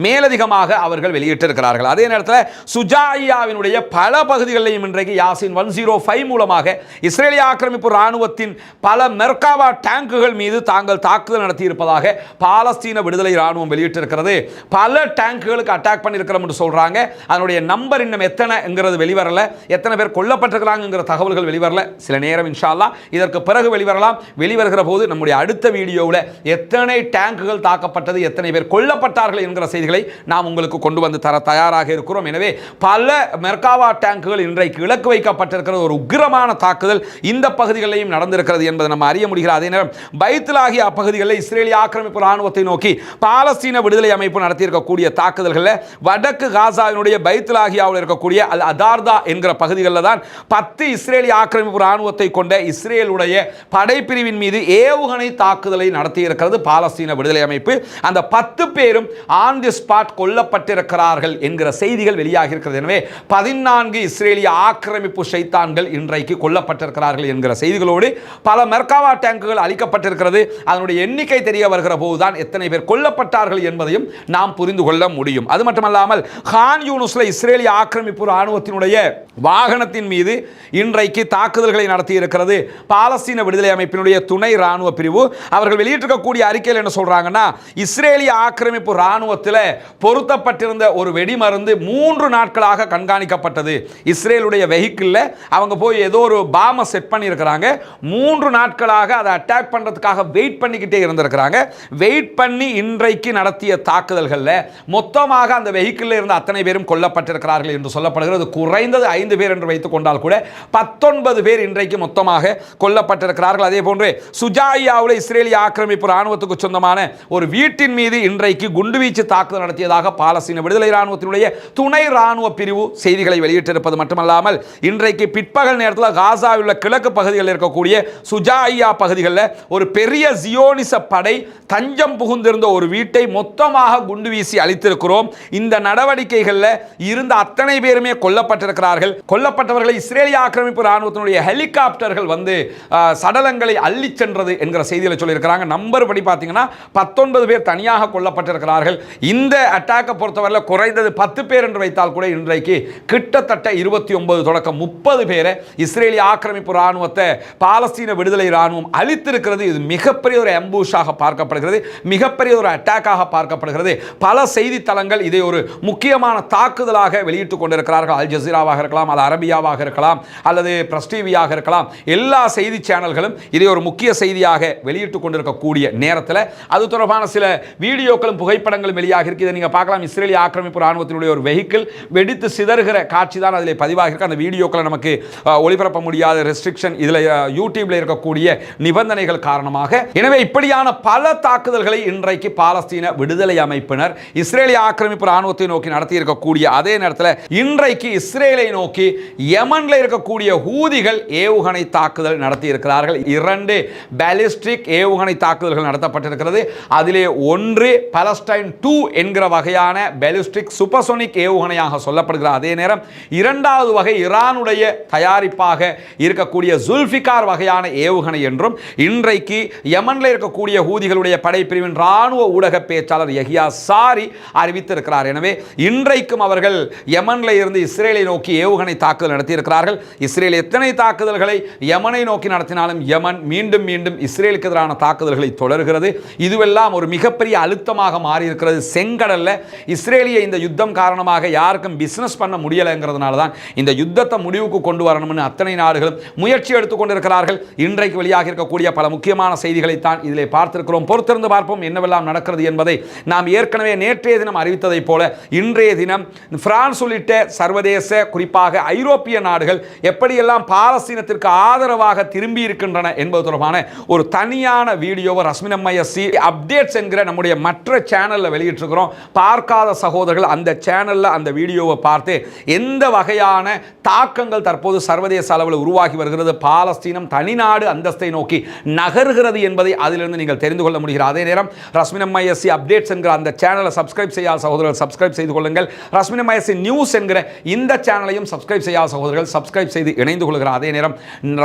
மேலதிகமாக அவர்கள் வெளியிட்டிருக்கிறார்கள். அதே நேரத்தில் சுஜாயியாவினுடைய பல பகுதிகளிலும் இன்றைக்கு யாசின் 105 மூலமாக இஸ்ரேலிய ஆக்கிரமிப்பு ராணுவத்தின் பல மெர்காவா டேங்குகள் மீது தாங்கள் தாக்குதல் நடத்தியிருப்பதாக பாலஸ்தீன விடுதலை ராணுவம் வெளியிட்டிருக்கிறது. பல டேங்குகளுக்கு அட்டாக் பண்ணியிருக்கிறோம் என்று சொல்றாங்க. அதனுடைய நம்பர் இன்னும் எத்தனைங்கிறது வெளிவரல, எத்தனை பேர் கொல்லப்பட்டிருக்கிறாங்கிற தகவல்கள் வெளிவரல. சில நேரம் இன்ஷா அல்லாஹ் இதற்கு பிறகு வெளிவரலாம். வெளிவருகிற போது நம்முடைய அடுத்த வீடியோவில் எத்தனை டேங்குகள் தாக்கப்பட்டது, எத்தனை பேர் கொல்லப்பட்டார்கள் என்கிற செய்திகளை நாம் உங்களுக்கு கொண்டு வந்து தர தயாராக இருக்கிறோம். எனவே பல மெர்காவா டேங்குகள் இன்றைக்கு இலக்கு வைக்கப்பட்டிருக்கிறது. ஒரு உக்கிரமான தாக்குதல் இந்த பகுதிகளிலும் நடந்திருக்கிறது என்பதை நம்ம அறிய முடிகிறது. அதே நேரம் பைத்துலாகியா பகுதிகளில் இஸ்ரேலிய ஆக்கிரமிப்பு ராணுவத்தை நோக்கி பாலஸ்தீன விடுதலை அமைப்பு நடத்தியிருக்கக்கூடிய தாக்குதல்களில் வடக்கு காசாவினுடைய பைத்துலாகியாவில் இருக்கக்கூடிய அல் அதார்தா என்கிற பகுதிகளில் தான் 10 இஸ்ரேலிய ஆக்கிரமிப்பு ராணுவத்தை கொண்ட இஸ்ரேலுடைய படைப்பிரிவின் மீது ஏவுகணை தாக்குதலை நடத்தியிருக்கிறது பாலஸ்தீன விடுதலை அமைப்பு. அந்த 10 பேரும் ஆன் தி ஸ்பாட் கொல்லப்பட்டிருக்கிறார்கள் என்கிற செய்திகள் வெளியாகி இருக்கிறது. எனவே 14 இஸ்ரேலிய ஆக்கிரமிப்பு ஷைத்தான்கள் இன்றைக்கு கொல்லப்பட்டிருக்கிறார்கள் என்கிற செய்திகளோடு பல மெர்காவா டேங்குகள் அளிக்கப்பட்டிருக்கிறது. அதனுடைய எண்ணிக்கை தெரிய வருகிற போதுதான் எத்தனை பேர் கொல்லப்பட்டார்கள் என்பதையும் நாம் புரிந்து கொள்ள முடியும். அது மட்டுமல்லாமல் கான் யூனுஸ்ல இஸ்ரேலிய ஆக்கிரமிப்பு ராணுவத்தினுடைய வாகனத்தின் மீது இன்றைக்கு தாக்குதல்களை நடத்தி இருக்கிறது பாலஸ்தீன விடுதலை அமைப்பினுடைய துணை ராணுவ பிரிவு. அவர்கள் வெளியிட்டிருக்கக்கூடிய அறிக்கையில் என்ன சொல்றாங்கன்னா, இஸ்ரேலிய ஆக்கிரமிப்பு இராணுவத்தில் பொருத்தப்பட்டிருந்த ஒரு வெடிமருந்து 3 நாட்களாக கண்காணிக்கப்பட்டது. இஸ்ரேலுடைய வெஹிக்கிளில் அவங்க போய் ஏதோ ஒரு பாமை செட் பண்ணியிருக்கிறாங்க. 3 நாட்களாக அதை அட்டாக் பண்ணுறதுக்காக வெயிட் பண்ணிக்கிட்டே இருந்திருக்கிறாங்க. வெயிட் பண்ணி இன்றைக்கு நடத்திய தாக்குதல்களில் மொத்தமாக அந்த வெஹிக்கிளில் இருந்த அத்தனை பேரும் கொல்லப்பட்டிருக்கிறார்கள் என்று சொல்லப்படுகிறது. குறைந்தது 5 பேர் என்று வைத்துக் கொண்டால் கூட 19 பேர் இன்றைக்கு மொத்தமாக கொல்லப்பட்டிருக்கிறார்கள். அதே போன்று சுஜாயியாவில் இஸ்ரேலிய ஆக்கிரமிப்பு ராணுவத்துக்கு சொந்தமான ஒரு வீட்டின் மீது இன்றைக்கு குண்டுவீச்சு தாக்குதல் நடத்தியதாக பாலஸ்தீன விடுதலை ராணுவத்தினுடைய துணை ராணுவ பிரிவு செய்திகளை வெளியிட்டிருப்பது மட்டுமல்லாமல் இன்றைக்கு பிற்பகல் நேரத்தில் காசாவில் உள்ள கிழக்கு பகுதிகளில் இருக்கக்கூடிய சுஜாயியா பகுதிகளில் ஒரு பெரிய ஜியோனிச படை தஞ்சம் புகுந்திருந்த ஒரு வீட்டை மொத்தமாக குண்டு வீசி அழித்திருக்கிறோம். இந்த நடவடிக்கைகளில் இருந்த அத்தனை பேருமே கொல்லப்பட்டிருக்கிறார்கள். கொல்லப்பட்டவர்களை இஸ்ரேலிய ஆக்கிரமிப்பு ராணுவத்தினுடைய ஹெலிகாப்டர்கள் வந்து சடலங்களை அள்ளி சென்றது என்கிற செய்திகளை சொல்லியிருக்கிறாங்க. நம்பர் படி பார்த்தீங்கன்னா 19 பேர் தனியாக கொல்லப்பட்டிருக்கிறார்கள். இந்த அட்டாக்கை பொறுத்தவரையில் குறைந்தது 10 பேர் என்று வைத்தால் கூட இன்றைக்கு கிட்டத்தட்ட 29 தொடக்கம் 30 பேரை இஸ்ரேலிய ஆக்கிரமிப்பு ராணுவத்தை பாலஸ்தீன விடுதலை ராணுவம் அழித்திருக்கிறது. இது மிகப்பெரிய ஒரு அம்பூஷாக பார்க்கப்படுகிறது, மிகப்பெரிய ஒரு அட்டாக்காக பார்க்கப்படுகிறது. பல செய்தித்தளங்கள் இதை ஒரு முக்கியமான தாக்குதலாக வெளியிட்டுக் கொண்டிருக்கிறார்கள். அல் ஜசீராவாக இருக்கலாம், அல் அரபியாவாக இருக்கலாம், அல்லது பிரஸ் டிவியாக இருக்கலாம். எல்லா செய்தி சேனல்களும் இதை ஒரு முக்கிய செய்தியாக வெளியிட்டுக் கொண்டிருக்கக்கூடிய நேரத்தில் அது தொடர்பான சில வீடியோக்களும் புகைப்படங்களும் வெளியாக இருக்கு. இதை நீங்கள் பார்க்கலாம். இஸ்ரேலிய ஆக்கிரமிப்பு ராணுவத்தினுடைய ஒரு வெஹிக்கிள் வெடித்து சிதறுகிற காட்சி தான் அதில் பதிவாக இருக்கு. அந்த வீடியோக்களை நமக்கு ஒளிபரப்ப முடியாத ரெஸ்ட்ரிக்ஷன் இதில் யூடியூப்ல இருக்கக்கூடிய நிபந்தனைகள் காரணமாக. எனவே இப்படியான பல தாக்குதல்களை இன்றைக்கு பாலஸ்தீன விடுதலை அமைப்பினர் இஸ்ரேலிய ஆக்கிரமிப்பு ராணுவத்தை நோக்கி நடத்தி இருக்கக்கூடிய அதே நேரத்தில் இன்றைக்கு இஸ்ரேலை நோக்கி யமன்ல இருக்கக்கூடிய ஹூதிகள் ஏவுகணை தாக்குதல் நடத்தி இருக்கிறார்கள். 2 பாலிஸ்டிக் ஏவுகணை தாக்குதல்கள் நடத்தப்பட்டிருக்கிறது. அதிலே ஒன்று பாலஸ்டைன் 2 என்கிற வகையான பாலிஸ்டிக் சூப்பர்சோனிக் ஏவுகணையாக சொல்லப்படுகிற அதே நேரம் 2வது வகை ஈரானுடைய தயாரிப்பாக இருக்கக்கூடிய ஜுல்ஃபிகார் வகையான ஏவுகணை என்றும் இன்றைக்கு யமன்ல இருக்கக்கூடிய ஹூதிகளுடைய படைப்பிரிவின் ராணுவ ஊடக பேச்சாளர் யஹ்யா சாரி அறிவித்திருக்கிறார். எனவே இன்றைக்கும் அவர்கள் யமன்ல இருந்து இஸ்ரேலை நோக்கி ஏவுகணை தாக்குதல் நடத்தியிருக்கிறார்கள். இஸ்ரேல் எத்தனை தாக்குதல்களை யமனை நோக்கி நடத்தினாலும் யமன் மீண்டும் மீண்டும் இஸ்ரேலுக்கு எதிரான தாக்குதல்களை தொடர்கிறது. இதுவெல்லாம் ஒரு மிகப்பெரிய அழுத்தமாக மாறி இருக்கிறது. செங்கடல்ல இஸ்ரேலிய இந்த யுத்தம் காரணமாக யாருக்கும் பிசினஸ் பண்ண முடியலைங்கிறதுனால தான் இந்த யுத்தத்தை முடிவுக்கு கொண்டு வரணும்னு அத்தனை நாடுகளும் முயற்சி எடுத்துக் கொண்டிருக்கிறார்கள். இன்றைக்கு வெளியாக இருக்கக்கூடிய பல முக்கியமான செய்திகளை தான் இதிலே பார்த்திருக்கிறோம். பொறுத்திருந்து பார்ப்போம் என்னவெல்லாம் நடக்கிறது என்பதை. நாம் ஏற்கனவே நேற்றைய தினம் அறிவித்ததை போல இன்றைய தினம் பிரான்ஸ் உள்ளிட்ட சர்வதேச குறிப்பாக ஐரோப்பிய நாடுகள் எப்படியெல்லாம் பாலஸ்தீனத்திற்கு ஆதரவாக திரும்பி இருக்கின்றன என்பது தொடர்பான ஒரு தனியான வீடியோவை ரஸ்மின் எம்ஐஎஸ்சி அப்டேட்ஸ் என்கிற நம்முடைய மற்ற சேனலில் வெளியிட்டிருக்கிறோம். பார்க்காத சகோதரர்கள் அந்த சேனலில் அந்த வீடியோவை பார்த்து எந்த வகையான தாக்கங்கள் தற்போது சர்வதேச அளவில் உருவாகி வருகிறது, பாலஸ்தீனம் தனிநாடு அந்தஸ்தை நோக்கி நகர்கிறது என்பதை அதிலிருந்து நீங்கள் தெரிந்து கொள்ள முடிகிறது. அதே நேரம் ரஸ்மின் எம்ஐஎஸ்சி அப்டேட்ஸ் என்கிற அந்த சேனலை சப்ஸ்கிரைப் செய்யாத சகோதரர்கள் சப்ஸ்கிரைப் செய்து கொள்ளுங்கள். ரஸ்மின் எம்ஐஎஸ்சி நியூஸ் என்கிற இந்த சேனலையும் சப்ஸ்கிரைப் செய்யாத சகோதரர்கள் சப்ஸ்கிரைப் செய்து இணைந்து கொள்கிறார். அதே நேரம்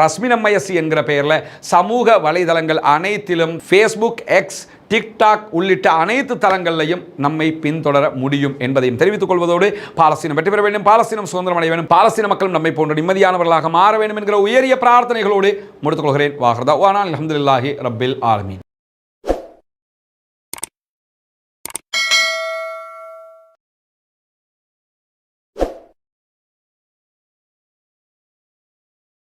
ரஸ்மின் எம்ஐஎஸ்சி என்கிற பெயரில் சமூக வலைதளங்கள் அனைத்திலும் ஃபேஸ்புக், எக்ஸ், டிக்டாக் உள்ளிட்ட அனைத்து தளங்களிலையும் நம்மை பின்தொடர முடியும் என்பதையும் தெரிவித்துக் கொள்வதோடு பாலஸ்தீனம் வெற்றி பெற வேண்டும், பாலஸ்தீனம் சுதந்திரம் அடைய வேண்டும், பாலஸ்தீன மக்களும் நம்மை போன்ற நிம்மதியானவர்களாக மாற வேண்டும் என்கிற உயரிய பிரார்த்தனைகளோடு முடித்துக் கொள்கிறேன். வாஹ்ரதா வானா அல்ஹம்துலில்லாஹி ரப்பில் ஆலமீன்.